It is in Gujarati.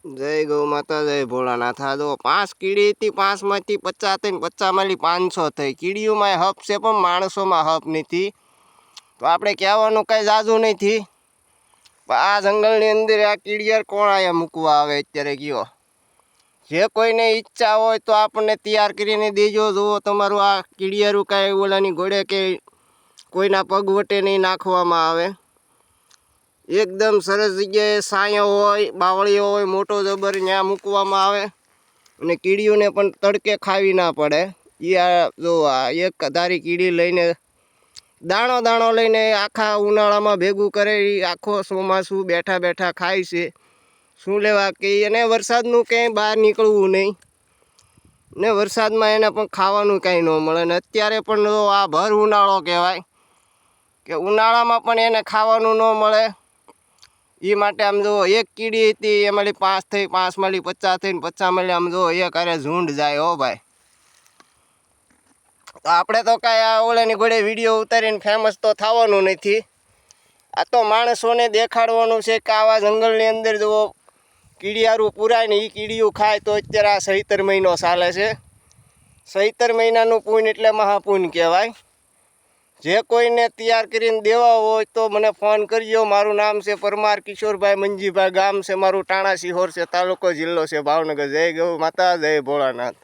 જય ગૌ માતા, જય ભોળાનાથ. આ જો 5 કીડી હતી, 5માંથી 50 થઈને 50માંથી 500 થઈ. કીડીઓમાં હપ છે પણ માણસોમાં હપ નથી. તો આપણે કહેવાનું કાંઈ જાજુ નથી. પણ આ જંગલની અંદર આ કીડિયાર કોણ અહીંયા મૂકવા આવે અત્યારે કયો? જે કોઈને ઈચ્છા હોય તો આપણને તૈયાર કરીને દેજો. જુઓ તમારું આ કીડિયારું કાંઈ ઓલાની ઘોડે કે કોઈના પગ વટે નહીં નાખવામાં આવે. એકદમ સરસ જગ્યાએ સાયો હોય, બાવળીઓ હોય, મોટો જબર ત્યાં મૂકવામાં આવે અને કીડીઓને પણ તડકે ખાવી ના પડે. એ આ જો આ એક ધારી કીડી લઈને દાણો દાણો લઈને આખા ઉનાળામાં ભેગું કરે. આખો ચોમાસું બેઠા બેઠા ખાય છે. શું લેવા કે એને વરસાદનું ક્યાંય બહાર નીકળવું નહીં ને વરસાદમાં એને પણ ખાવાનું કાંઈ ન મળે. ને અત્યારે પણ આ ભર ઉનાળો કહેવાય કે ઉનાળામાં પણ એને ખાવાનું ન મળે. એ માટે આમ જો એક કીડી હતી એમાંથી 5 થઈ, 5માંથી 50 થઈને 50માંથી આમ જો એક અરે ઝુંડ જાય. હો ભાઈ, તો આપણે તો કાંઈ આ ઓલાની ઘોડે વિડીયો ઉતારીને ફેમસ તો થવાનું નથી. આ તો માણસોને દેખાડવાનું છે કે આવા જંગલની અંદર જો કીડિયારું પુરાય ને એ કીડીયું ખાય. તો અત્યારે આ ચૈતર મહિનો ચાલે છે. ચૈતર મહિનાનું પૂન એટલે મહાપૂન કહેવાય. જે કોઈને તૈયાર કરીને દેવા હોય તો મને ફોન કરજો. મારું નામ છે પરમાર કિશોરભાઈ મંજીભાઈ. ગામ છે મારું ટાણા સિહોર છે. તાલુકો જિલ્લો છે ભાવનગર. જય ગૌ માતા, જય ભોળાનાથ.